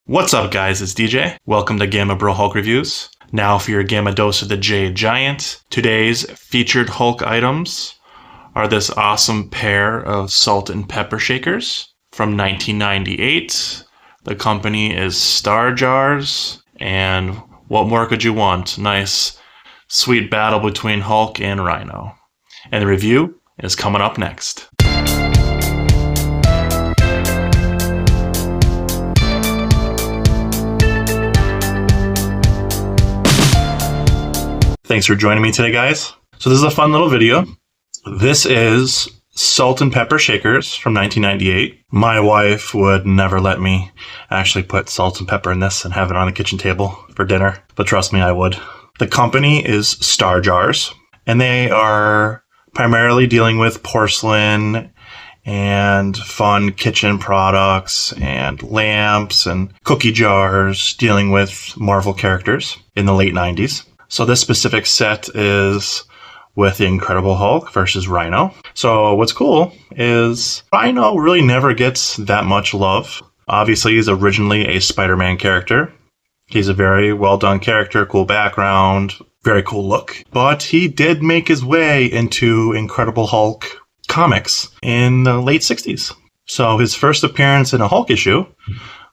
What's up, guys? It's DJ. Welcome to Gamma Bro Hulk Reviews. Now for your Gamma Dose of the Jade Giant. Today's featured Hulk items are this awesome pair of salt and pepper shakers from 1998. The company is Star Jars, and what more could you want? Nice, sweet battle between Hulk and Rhino. And the review is coming up next. Thanks for joining me today, guys. So this is a fun little video. This is salt and pepper shakers from 1998. My wife would never let me actually put salt and pepper in this and have it on the kitchen table for dinner, but trust me, I would. The company is Star Jars, and they are primarily dealing with porcelain and fun kitchen products and lamps and cookie jars, dealing with Marvel characters in the late 90s. So this specific set is with the Incredible Hulk versus Rhino. So what's cool is Rhino really never gets that much love. Obviously, he's originally a Spider-Man character. He's a very well done character, cool background, very cool look. But he did make his way into Incredible Hulk comics in the late 60s. So his first appearance in a Hulk issue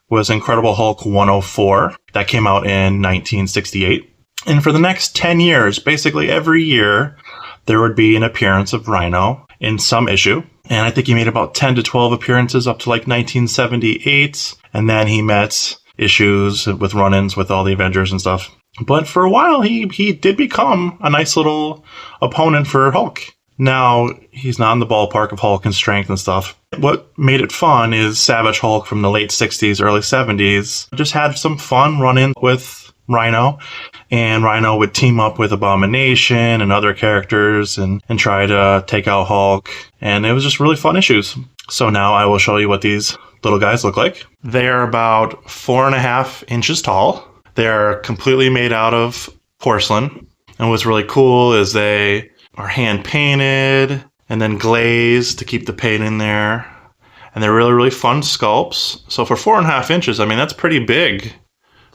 was Incredible Hulk 104. That came out in 1968. And for the next 10 years, basically every year, there would be an appearance of Rhino in some issue. And I think he made about 10 to 12 appearances up to like 1978. And then he met issues with run-ins with all the Avengers and stuff. But for a while, he did become a nice little opponent for Hulk. Now, he's not in the ballpark of Hulk and strength and stuff. What made it fun is Savage Hulk from the late 60s, early 70s just had some fun run-in with Rhino, and Rhino would team up with Abomination and other characters and try to take out Hulk, and it was just really fun issues. So now I will show you what these little guys look like. They're about 4.5 inches tall. They're completely made out of porcelain, and what's really cool is they are hand painted and then glazed to keep the paint in there, and they're really fun sculpts. So for 4.5 inches, I mean, that's pretty big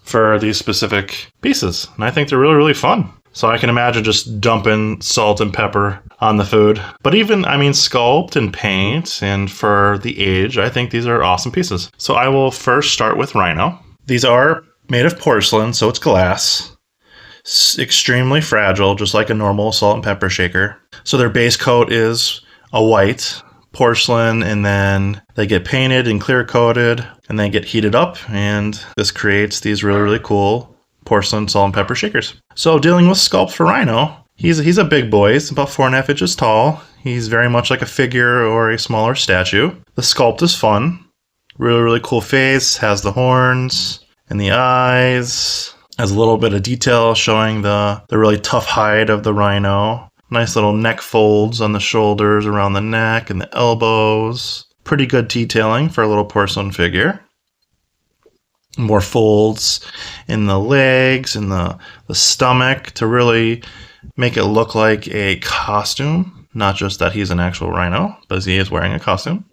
for these specific pieces, and I think they're really fun. So I can imagine just dumping salt and pepper on the food. But even, I mean, sculpt and paint, and for the age, I think these are awesome pieces. So I will first start with Rhino. These are made of porcelain, so it's glass. It's extremely fragile, just like a normal salt and pepper shaker. So their base coat is a white porcelain, and then they get painted and clear coated, and then get heated up, and this creates these really cool porcelain salt and pepper shakers. So dealing with sculpt for Rhino, he's a big boy. He's about 4.5 inches tall. He's very much like a figure or a smaller statue. The sculpt is fun. Really cool face, has the horns and the eyes, has a little bit of detail showing the really tough hide of the Rhino. Nice little neck folds on the shoulders, around the neck and the elbows. Pretty good detailing for a little porcelain figure. More folds in the legs and the stomach to really make it look like a costume. Not just that he's an actual Rhino, but he is wearing a costume.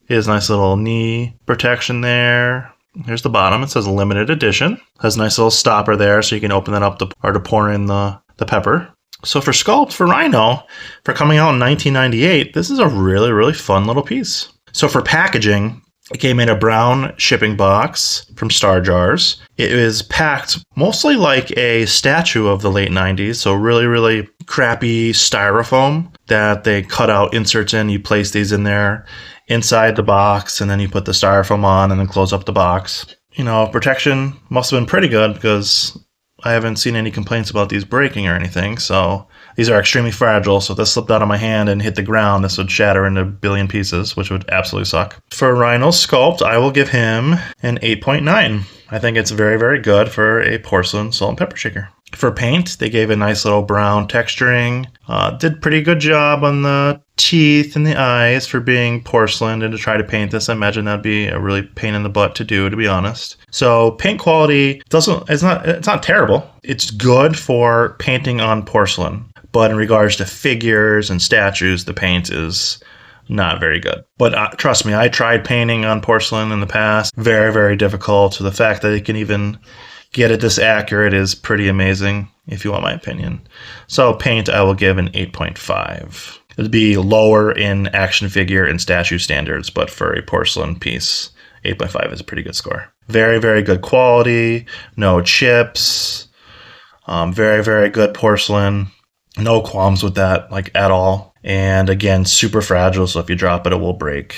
He has nice little knee protection there. Here's the bottom. It says limited edition. Has a nice little stopper there so you can open that up to pour in the pepper. So for sculpt for Rhino, for coming out in 1998, this is a really fun little piece. So for packaging, it came in a brown shipping box from Star Jars. It is packed mostly like a statue of the late 90s, so really crappy styrofoam that they cut out inserts in. You place these in there inside the box, and then you put the styrofoam on and then close up the box. You know, protection must have been pretty good because I haven't seen any complaints about these breaking or anything, so these are extremely fragile, so if this slipped out of my hand and hit the ground, this would shatter into a billion pieces, which would absolutely suck. For Rhino's sculpt, I will give him an 8.9. I think it's very good for a porcelain salt and pepper shaker. For paint, they gave a nice little brown texturing. Did pretty good job on the teeth and the eyes for being porcelain, and to try to paint this, I imagine that'd be a really pain in the butt to do, to be honest. So paint quality it's not terrible. It's good for painting on porcelain, but in regards to figures and statues, the paint is not very good. But trust me, I tried painting on porcelain in the past. Very, very difficult. So the fact that they can even get it this accurate is pretty amazing, if you want my opinion. So paint, I will give an 8.5. It would be lower in action figure and statue standards, but for a porcelain piece, 8.5 is a pretty good score. Very, very good quality. No chips. Very, very good porcelain. No qualms with that, like, at all. And again, super fragile, so if you drop it, it will break.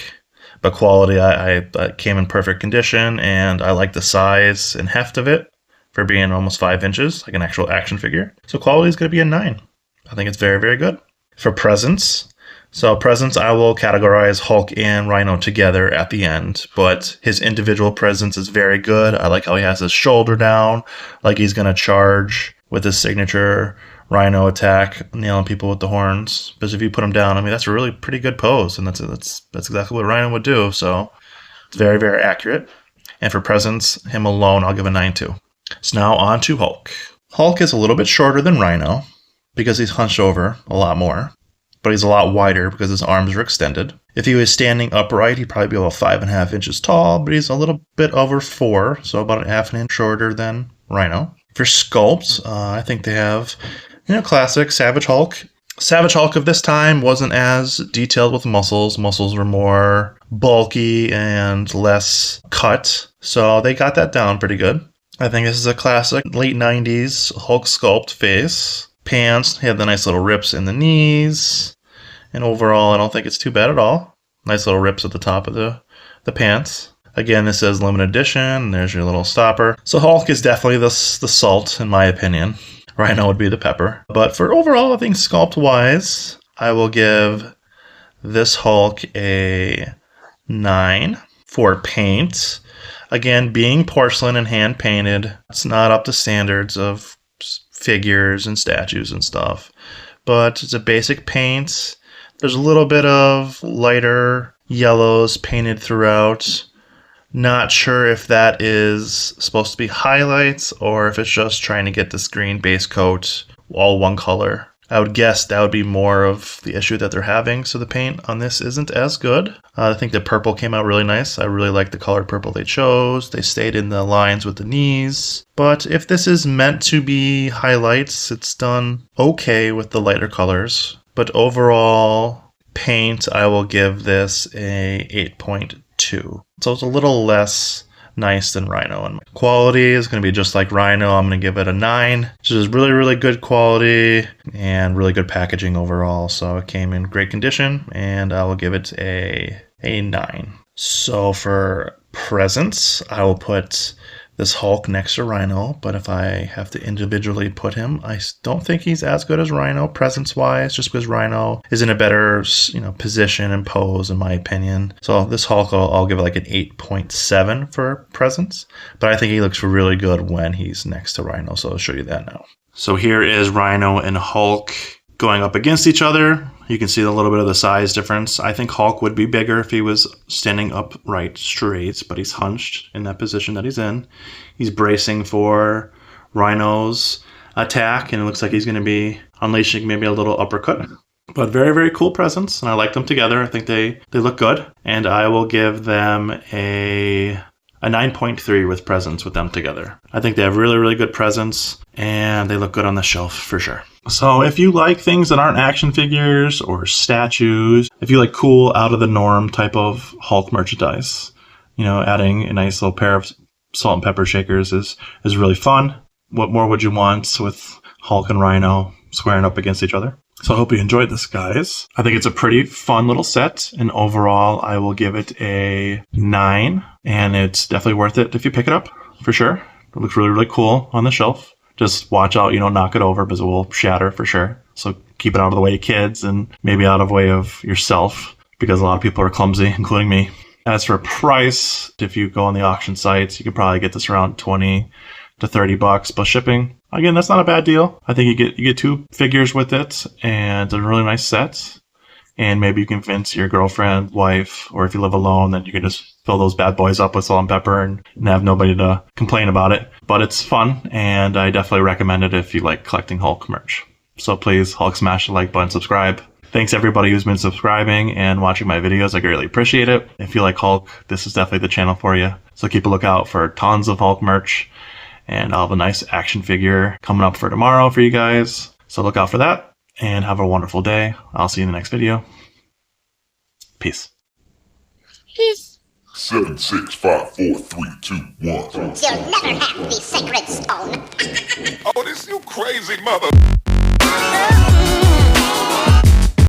But quality, I came in perfect condition, and I like the size and heft of it for being almost 5 inches, like an actual action figure. So quality is going to be a 9. I think it's very, very good. For presents, I will categorize Hulk and Rhino together at the end, but his individual presence is very good. I like how he has his shoulder down, like he's going to charge with his signature Rhino attack, nailing people with the horns. Because if you put him down, I mean, that's a really pretty good pose, and that's exactly what Rhino would do. So it's very, very accurate. And for presence, him alone, I'll give a 9 too. So now on to Hulk. Hulk is a little bit shorter than Rhino because he's hunched over a lot more, but he's a lot wider because his arms are extended. If he was standing upright, he'd probably be about 5.5 inches tall, but he's a little bit over 4, so about 1/2 inch shorter than Rhino. For sculpts, I think they have, classic Savage Hulk. Savage Hulk of this time wasn't as detailed with muscles. Muscles were more bulky and less cut, so they got that down pretty good. I think this is a classic late 90s Hulk sculpt face. Pants, he had the nice little rips in the knees. And overall, I don't think it's too bad at all. Nice little rips at the top of the pants. Again, this says limited edition. There's your little stopper. So Hulk is definitely the salt, in my opinion. Rhino would be the pepper. But for overall, I think sculpt-wise, I will give this Hulk a 9. For paint, again, being porcelain and hand-painted, it's not up to standards of figures and statues and stuff, but it's a basic paint. There's a little bit of lighter yellows painted throughout. Not sure if that is supposed to be highlights or if it's just trying to get this green base coat all one color. I would guess that would be more of the issue that they're having, so the paint on this isn't as good. I think the purple came out really nice. I really like the colored purple they chose. They stayed in the lines with the knees. But if this is meant to be highlights, it's done okay with the lighter colors. But overall, paint, I will give this a 8.2. So it's a little less nice than Rhino. And quality is going to be just like Rhino. I'm going to give it a 9. Which is really, really good quality and really good packaging overall. So it came in great condition, and I will give it a 9. So for presents, I will put this Hulk next to Rhino, but if I have to individually put him, I don't think he's as good as Rhino presence-wise, just because Rhino is in a better, position and pose, in my opinion. So this Hulk, I'll give it like an 8.7 for presence, but I think he looks really good when he's next to Rhino, so I'll show you that now. So here is Rhino and Hulk going up against each other. You can see a little bit of the size difference. I think Hulk would be bigger if he was standing upright straight, but he's hunched in that position that he's in. He's bracing for Rhino's attack, and it looks like he's going to be unleashing maybe a little uppercut. But very, very cool presence, and I like them together. I think they look good, and I will give them a 9.3 with presence with them together. I think they have really, really good presence, and they look good on the shelf for sure. So if you like things that aren't action figures or statues, if you like cool, out of the norm type of Hulk merchandise, adding a nice little pair of salt and pepper shakers is really fun. What more would you want with Hulk and Rhino squaring up against each other? So I hope you enjoyed this, guys. I think it's a pretty fun little set, and overall I will give it a 9, and it's definitely worth it if you pick it up, for sure. It looks really, really cool on the shelf. Just watch out, knock it over because it will shatter for sure. So keep it out of the way of kids and maybe out of the way of yourself, because a lot of people are clumsy, including me. As for price, if you go on the auction sites, you could probably get this around $20 to $30 plus shipping. Again, that's not a bad deal. I think you get 2 figures with it, and it's a really nice set. And maybe you can convince your girlfriend, wife, or if you live alone, then you can just fill those bad boys up with salt and pepper and have nobody to complain about it. But it's fun, and I definitely recommend it if you like collecting Hulk merch. So please, Hulk, smash the like button, subscribe. Thanks everybody who's been subscribing and watching my videos. I greatly appreciate it. If you like Hulk, this is definitely the channel for you. So keep a lookout for tons of Hulk merch. And I'll have a nice action figure coming up for tomorrow for you guys. So look out for that and have a wonderful day. I'll see you in the next video. Peace. Peace. 7, 6, 5, 4, 3, 2, 1. You'll never have the sacred stone. Oh, this you crazy mother.